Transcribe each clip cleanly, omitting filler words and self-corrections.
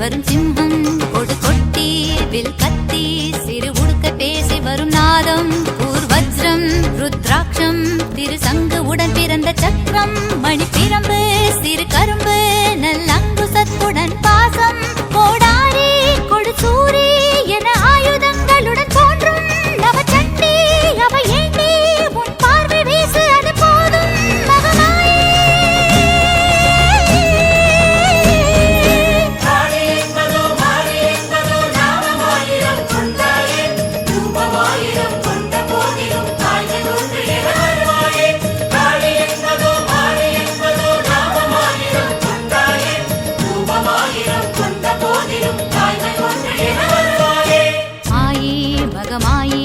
வரும் சிம்மம் கொடு கொட்டி வில் கத்தி சிறு உடுக்க பேசி வரும் நாதம் கூர் வஜ்ரம் ருத்ராட்சம் திரு சங்கு உடன் பிறந்த சக்கரம் மணி பிரம்பு சிறு கரும்பு நல்லங்கு சத்துடன் பாசம் கோடாரி கொடு சூரி என ஆயுதங்களுடன் தோன்றும் நவச்சண்டி அவ ஏண்டி உன் பார்வை வீசு அது போதும் மகமாயே மகமாயி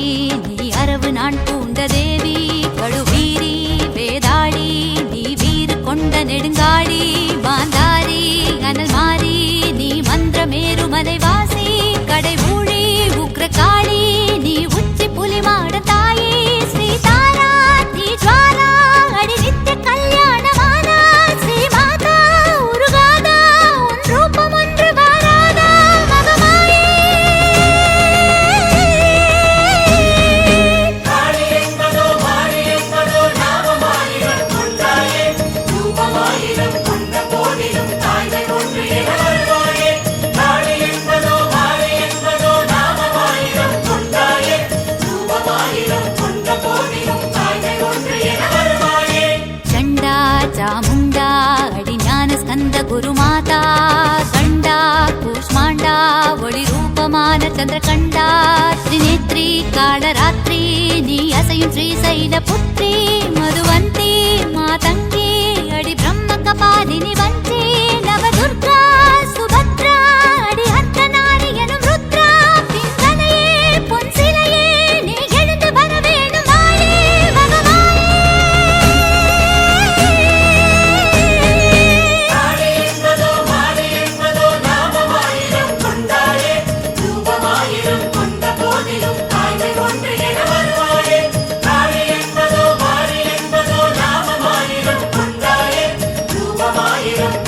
நீ அரவு நான் பூண்ட தேவி கழுவீரி வேதாளி நீ வீறு கொண்ட நெடுங்காடி மாந்தாரி அனல் மாறி நீ மந்திரமேரு மலைவாசி கடை ஊழி உக்ர காளி நீ உச்சி புலிமாட தாயே ஸ்ரீ தாரா நீ ஜுவாலா அடி நித்திய கல்யாணமானா ஸ்ரீ மாதா உருகாதா உன் ரூபம் ஒன்று வாராதா மகமாயே चामुंडा अडि ज्ञान स्कंद गुरुमाता गंडा कूष्मांडा वळि रूपमान चंद्रकंडा त्रिनेत्री कालरात्रि नी असयुं श्रीशैलपुत्री मधुवंती मातंगी अडि ब्रह्म कपालिनी वंची नवदुर्गा सुभद्रा अडि अर्धनारी एनुम रुद्रा पिंगलये पुंसिलये नी எழுந்து வர வேணும் நாளே மகமாயே Bye.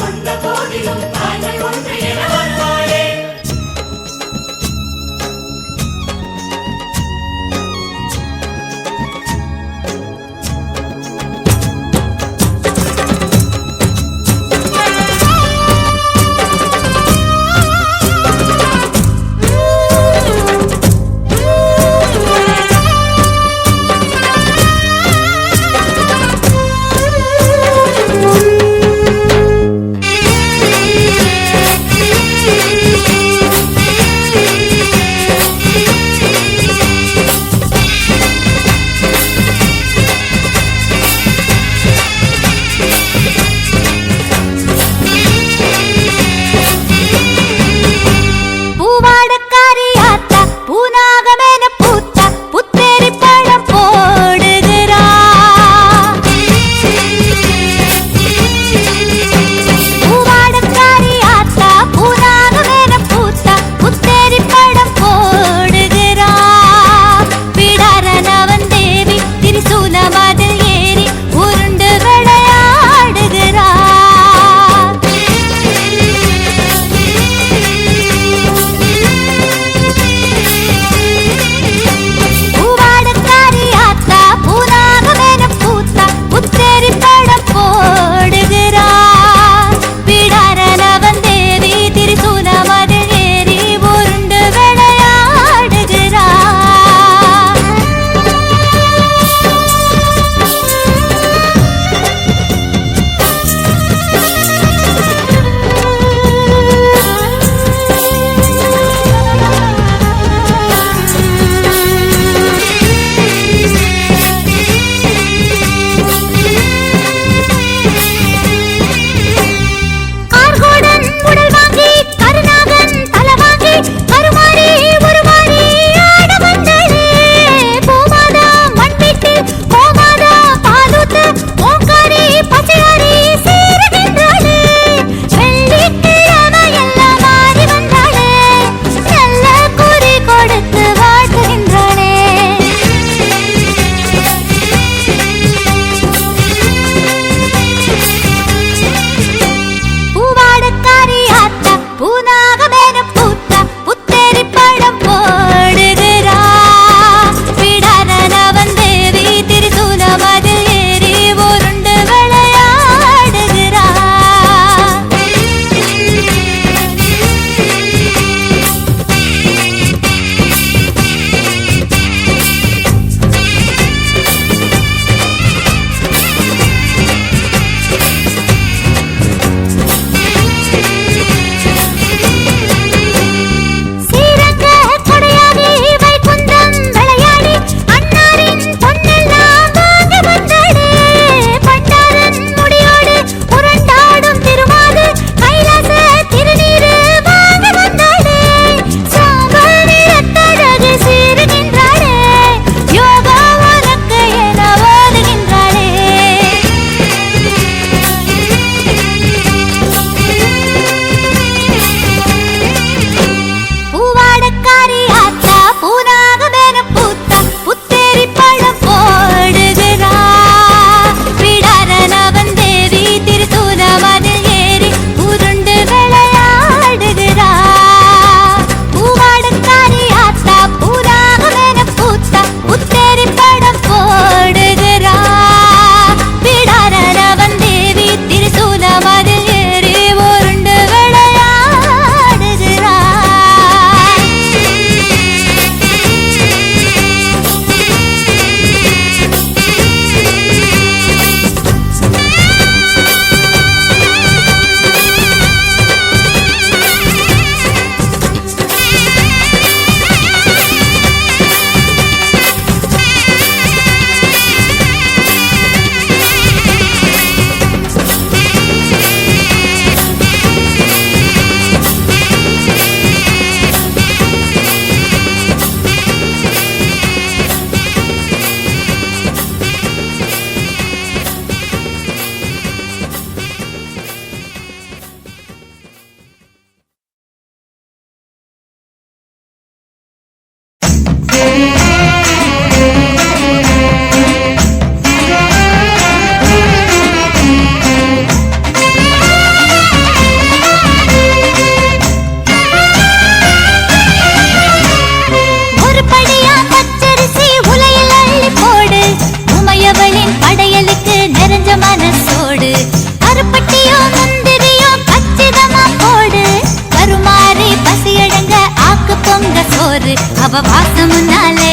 சோறு அவ வாசம் முன்னாலே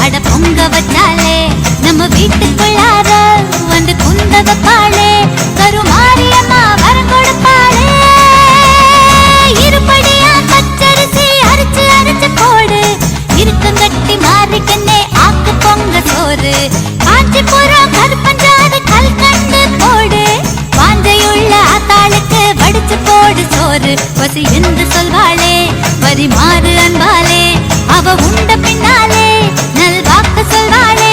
அட பொங்க வச்சாலே நம்ம வீட்டுக்குள்ளார வந்து குந்த வைப்பாளே கருமாரியம்மா வரம் கொடுப்பாளே இருபடியா பச்சரிசி அரைச்சு அரைச்சு போடு இருக்கங்கட்டி மாறிக்கண்ணே ஆக்கு பொங்க சோறு காஞ்சிபுரம் கருப்பஞ்சாறு கல்கண்டு போடு வாஞ்சையுள்ள ஆத்தாளுக்கு வடிச்சு போடு சோறு பசி என்று சொல்வாளே பரிமாறு அன்பாலே அவ உண்ட பின்னாலே நல்வாக்கு சொல்வாளே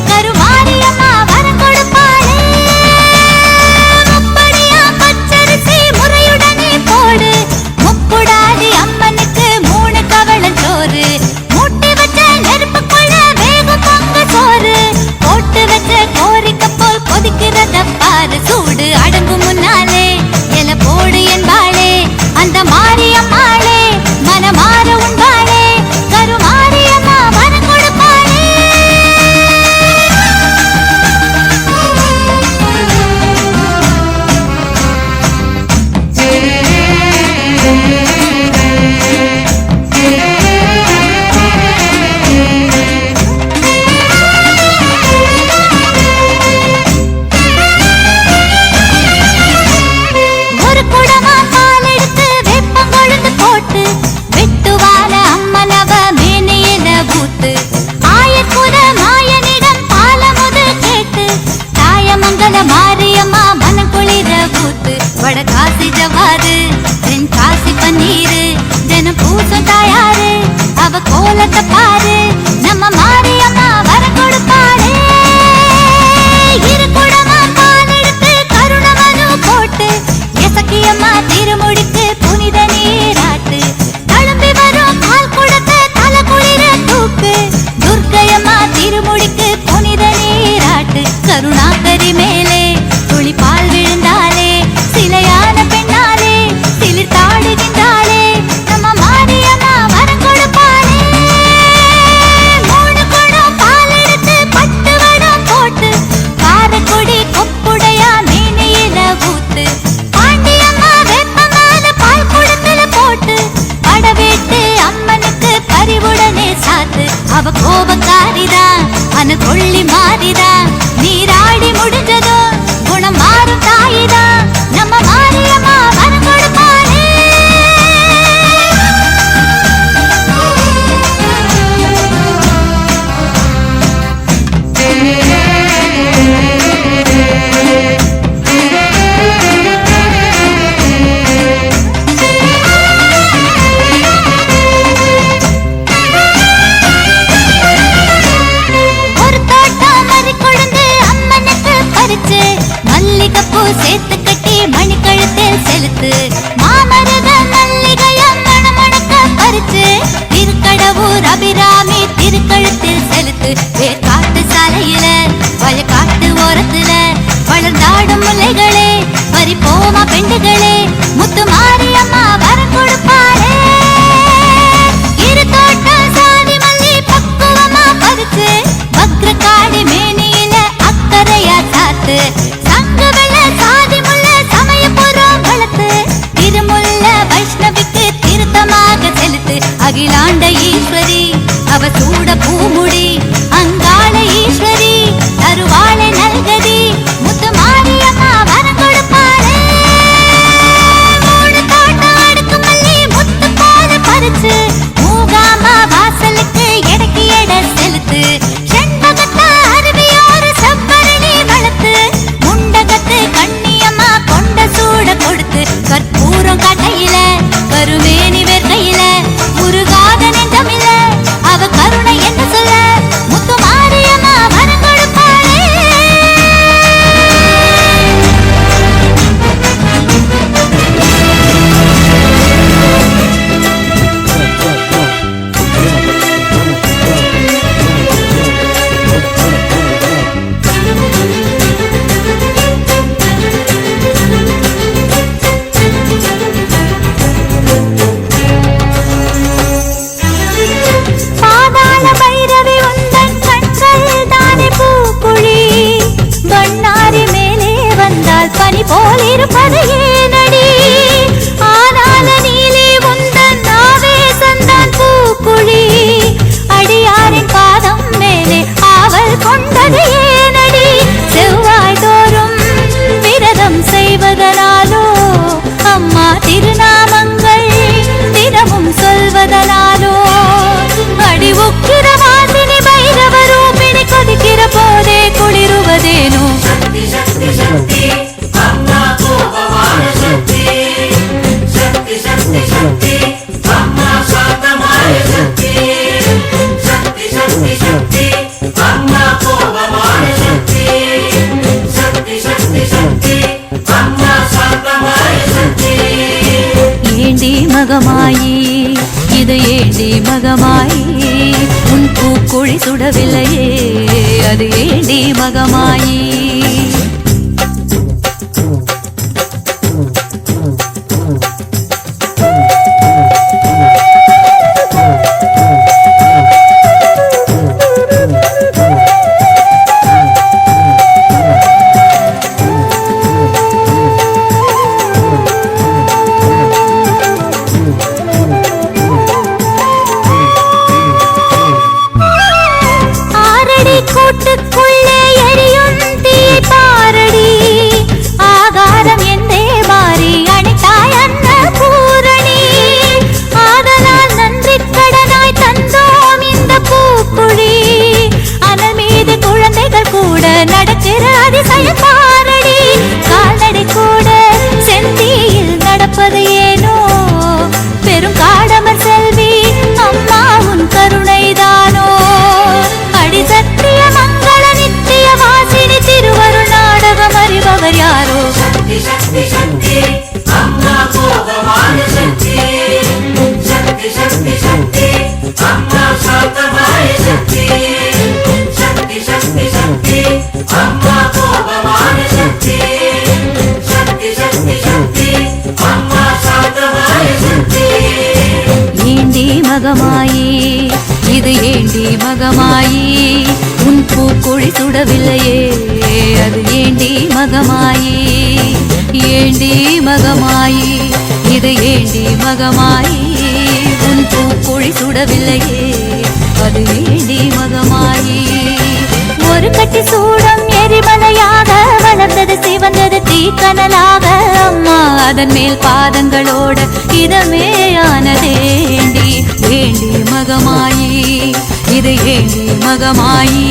கருமாரியம்மா வரம் கொடுப்பாளே முப்படியா பச்சரிசி முறையுடனே போடு முப்புடாதி அம்மனுக்கு 3 கவளஞ்சோறு மூட்டி வச்ச நெருப்புக்குள்ள வேகம் பொங்க சோறு போட்டு வச்ச கோரிக்கை போல் கொதிக்கிறத பாரு சூடு அடங்கும் முன்னாலே எல போடு என்பாளே அந்த மாரியம்மாளே மனமாற உண்பாளே கருமாரியம்மா வரம் கொடுப்பாளே ஒரு குடமா பால் எடுத்து வேப்பங்கொழுந்து போட்டு வெட்டுவான அம்மனவ மேனியில பூத்து ஆயக்குற மாயனிடம் பாலமுது கேட்டு தாயமங்கல மாரியம்மா மனம் குளிர பூத்து வடகாசி ஜவாது தென் காசி பன்னீரு தினம் பூசம் தாயாரு அவ கோலத்தை பாரு நம்ம மாரியம்மா வரம் கொடுப்பாளே இரு குடமா பால் எடுத்து கருணமனு போட்டு எசக்கியம்மா திருமுடிக்கு புனித நீராட்டு தழும்பி வரும் பால் குடத்தை தலை குளிர தூக்கு துர்க்கையம்மா திருமுடிக்கு புனித நீராட்டு கருணாகரி மேலே துளி பால் விழுந்தாலே சிலையான பெண்ணாலே சிலிர் தாடுகின்றாளே நம்ம மாரியம்மா வரம் கொடுப்பாளே 3 குடம் பால் எடுத்து பட்டு வடம் போட்டு காரக்குடி கொப்புடையா மேனியில ஊத்து பாண்டியம்மா வெப்பமான பால் குடத்துல போட்டு படவேட்டு அம்மனுக்கு பரிவுடனே சாத்து அவ கோபக்காரிதான் அன கொள்ளி மாறிதான் நீராடி முடிஞ்சதோ குணம் மாறும் தாயிதான் நம்ம மாரியம்மா வரம் கொடுப்பாளே ஒரு தோட்டம் மறி கொழுந்து அம்மனுக்கு பறிச்சு மல்லிகைப்பூ சேர்த்து கட்டி மணிக்கழுத்தில் செலுத்து மாமருத மல்லிகைய மணமணக்க பறிச்சு திருக்கடவூர் அபிராமி திருக்கழுத்தில் செலுத்து வேர்காட்டு சாலையில வயக்காட்டு ஓரத்துல வளர்ந்தாடும் முல்லைகளே பறிப்போமா பெண்டுகளே முத்து மாரியம்மா வரம் கொடுப்பாளே இரு தோட்டம் சாதி மல்லி பக்குவமா பறிச்சு வக்ரகாடி மேனியில அக்கறையா சாத்து சங்கு வெள்ள சாதி முல்ல சமயபுரம் வளர்த்து திருமுல்ல வைஷ்ணவிக்கு திருத்தமாக செலுத்து அகிலாண்ட ஈஸ்வரி அவ சூட பூமுடி அங்காள ஈஸ்வரி தருவாளை நல்கதி முத்து மாரியம்மா வரம் கொடுப்பாளே 3 தோட்டம் அடுக்கு மல்லி முத்து போல பறிச்சு மூகாமா வாசலுக்கு எடைக்கு எடை செலுத்து செண்பகத்தா அருவியோர செவ்வரணி வளர்த்து முண்டகத்து கண்ணியம்மா கொண்ட சூட கொடுத்து கற்பூரம் கட்டையில கருமேனி வேர்க்கையில முருகாத நெஞ்சமில்ல அவ கருணை என்ன சொல்ல மகமாயி உன் பூக்குழி சுடவில்லையே அது ஏண்டி மகமாயி கூட்டுக்குள்ளே எரியும் தீ பாரடி ஆகாரம் என்றே மாறி அணித்தாய் அன்ன பூரணி ஆதலால் நன்றி கடனாய் தந்தோம் இந்த பூக்குழி அனல் மீது குழந்தைகள் கூட நடக்கிற அதிசய பாரடி கால்நடை கூட செந்தியில் நடப்பது ஏனோ பெரும் காடமர் செல்வி அம்மா உன் கருணைதானோ அடி சத்திய மங்கள நித்திய வாசினி திருவருள் நாடகம் அறிபவர் யாரோ சக்தி சக்தி சக்தி அம்மா கோபமான சக்தி சக்தி சக்தி சக்தி அம்மா சாந்தமாய சக்தி சக்தி சக்தி சக்தி அம்மா கோபமான சக்தி சக்தி சக்தி சக்தி அம்மா சாந்தமாய சக்தி ஏண்டி மகமாயி இது ஏண்டி மகமாயி உன் பூக்குழி சுடவில்லையே அது ஏண்டி மகமாயி ஏண்டி மகமாயி இது ஏண்டி மகமாயி உன் பூக்குழி சுடவில்லையே அது ஏண்டி மகமாயி ஒரு கட்டி சூடம் எரிமலையாக வளர்ந்தது சிவந்தது தீக்கனலாக அம்மா அதன் மேல் பாதங்களோட இதமேயானதேண்டி ஏண்டி மகமாயி இது ஏண்டி மகமாயி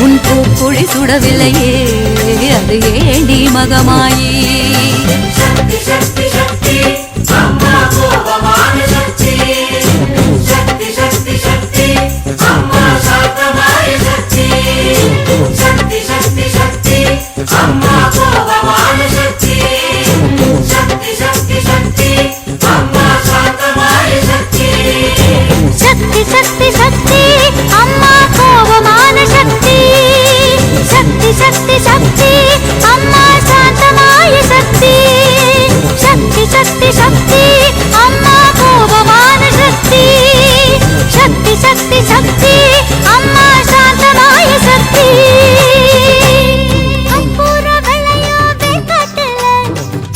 உன் பூக்குழி சுடவில்லையே அது ஏண்டி மகமாயி சக்தி சக்தி சக்தி அம்மா கோபமான சக்தி சக்தி சக்தி சக்தி அம்மா சாந்தமாய சக்தி சக்தி சக்தி சக்தி அம்மா கோபமான சக்தி சக்தி சக்தி சக்தி அம்மா சாந்தமாய சக்தி சக்தி சக்தி சக்தி அம்மா கோபமான சக்தி சக்தி சக்தி சக்தி அம்மா சாந்தமாய சக்தி சக்தி சக்தி சக்தி அம்மா கோபமான சக்தி சக்தி சக்தி சக்தி அம்மா சாந்தமாய சக்தி கற்பூர வெள்ளையோ வேர்க்காட்டுல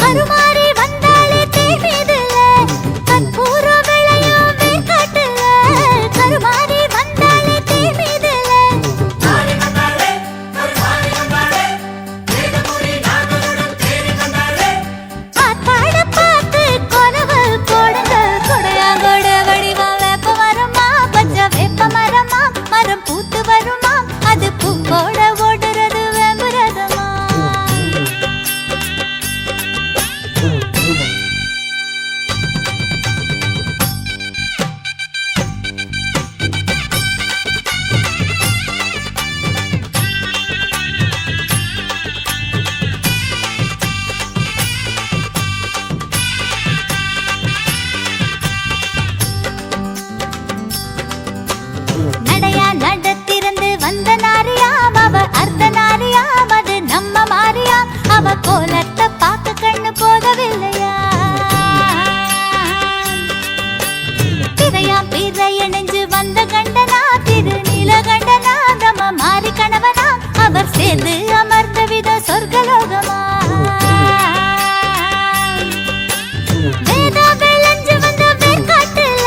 கருமாறி வந்தாலே தேர் மீதுல கற்பூர வெள்ளையோ வேர்க்காட்டுல கருமாறி வந்தாலே தேர் மீதுல தாரி கண்டாளே கருமாரி கண்டாளே வேதபுரி நாகருடன் தேரி கண்டாளே ஆத்தாட பார்த்து கொலவு போடுங்க கொடையாங்கோட வடிவா வேப்ப மரமா பஞ்ச வேப்ப மரமா மரம் பூத்து வருமா அது பூக்கோட ஓடுறது வேம்புரதமா நடையா நடத்திருந்து வந்த நாரியாம் அவ அர்த்த நாரியாம் அது நம்ம மாரியாம் அவ கோலத்தை பார்க்க கண்ணு போகவில்லையா பிறையாம் பிறை இணைஞ்சு வந்த கண்டனா திரு நீல கண்டனா நம்ம மாறி கணவனா அவர் சேர்ந்து அமர்ந்த வித சொர்க்கலோகமா வேதா விளைஞ்சு வந்த வேர்க்காட்டுல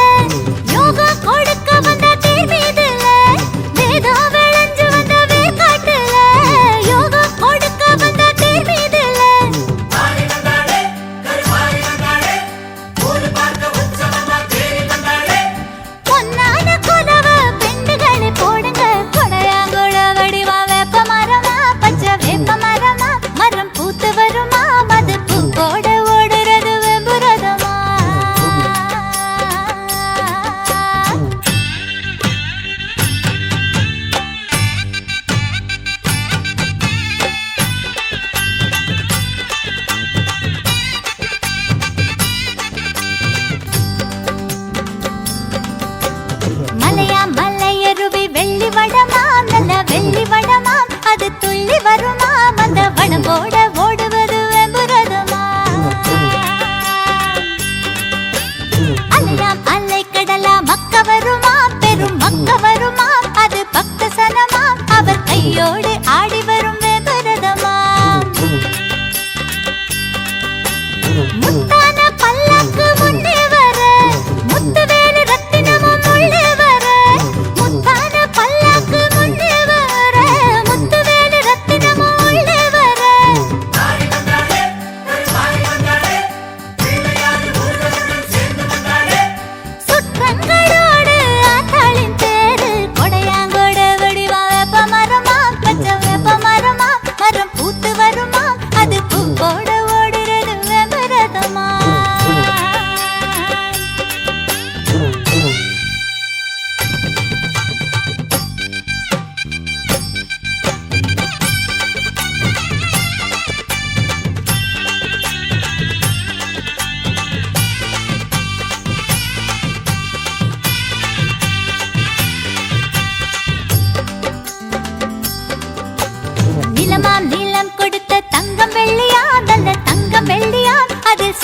யோகா கொடுக்க வந்த தேர் மீதுல வேதா விளைஞ்சு வந்த வேர்க்காட்டுல யோகா கொடுக்க வந்த தேர் மீதுல தாரி கண்டாளே கருமாரி கண்டாளே ஊரு பார்க்க உற்சவமா தேரி கண்டாளே பொன்னான குலவ பெண்டுகளை போடுங்க கொடையாங்குள வடிவா வேப்ப மரமா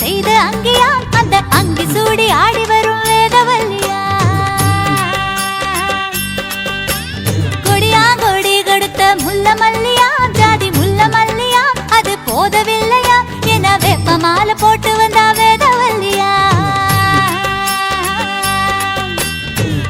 செய்த அங்கியா அந்த அங்கி சூடி ஆடி வரும் வேதவல்லியா கொடியா கொடி கொடுத்த முல்ல மல்லியா ஜாதி முல்ல மல்லியா அது போதவில்லையா என வெப்ப மாலை போட்டு வந்தா வேதவல்லியா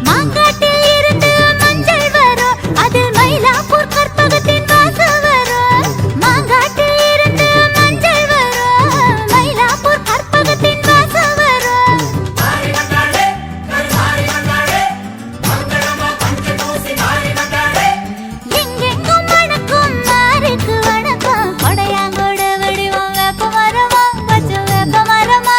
மாங்காட்டில் இருந்து மஞ்சள் வரும் அதில் மயிலாப்பூர் கற்பகத்தின் வாசம் வரும் மாங்காட்டில் இருந்து மஞ்சள் வரும் மயிலாப்பூர் கற்பகத்தின் வாசம் வரும் மாறி வந்தாளே கருமாறி வந்தாளே மங்களமா பஞ்ச தூசி மாறி வந்தாளே எங்கெங்கும் வணக்கம் மாருக்கு வணக்கம் கொடையாங்கோடு வடிவம் வேப்ப மரமா பச்சை வேப்ப மரமா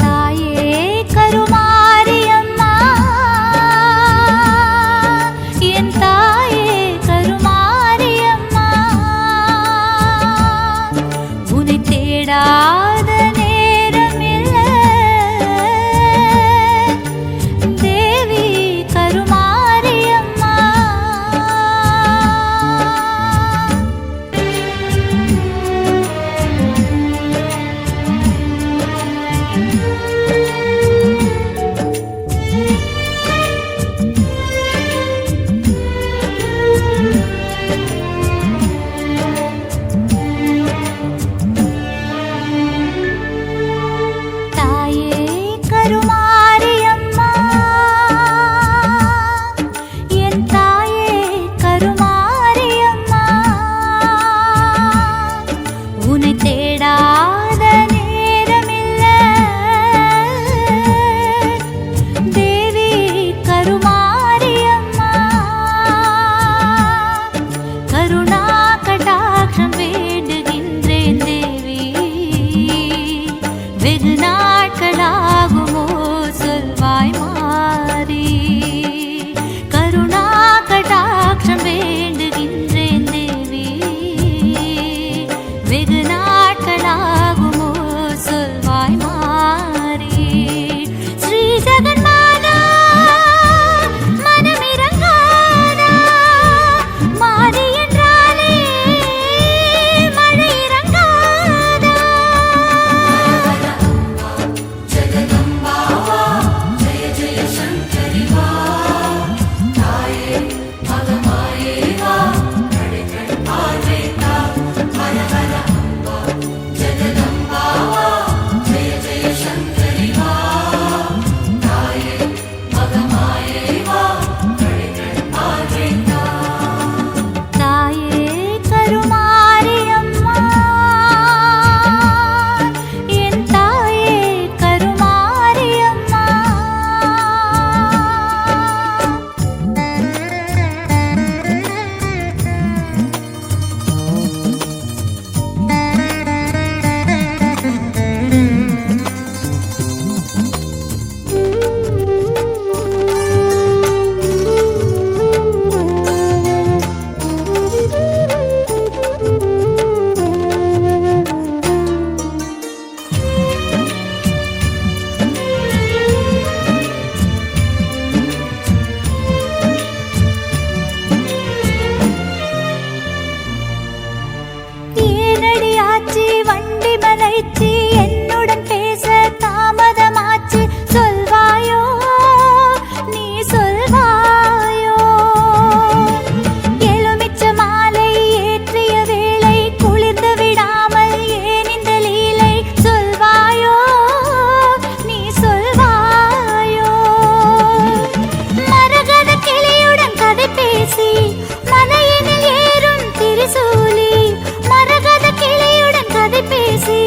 தாயே கருமாரியம்மா, என் தாயே கருமாரியம்மா, உன்னை தேடாத நேரமில்ல தேவி கருமாரியம்மா. தாயே கருமாரியம்மா, என் தாயே கருமாரியம்மா, உன்னை தேடாத நேரமில்ல தேவி கருமாரியம்மா. கருணா கடாட்சம் வேண்டுகின்றேன் தேவி, வெகு நாட்களாகுமோ சொல்வாய் மாறி. கருணா கடாட்சம் வேண்டுகின்றேன் தேவி, வெகு நாட்களாகுமோ சொல்வாய் மாறி. ஸ்ரீ ஜெகன்மாதா மனமிரங்காதா, மாறி என்றாலே மழை இறங்காதா. தாயே கருமாரியம்மா, என் தாயே கருமாரியம்மா. ஏனடியாச்சி வண்டி மலைச்சி என்னுடன் பேச தாமதமாச்சு, சொல்வாயோ நீ சொல்வாயோ. எலுமிச்ச மாலை ஏற்றிய வேளை குளிர்ந்து விடாமல் ஏன் இந்த லீலை, சொல்வாயோ நீ சொல்வாயோ. மரகத கிளியுடன் கதை பேசி மலையினில் ஏறும் திரிசூலி, மரகத கிளியுடன் கதை பேசி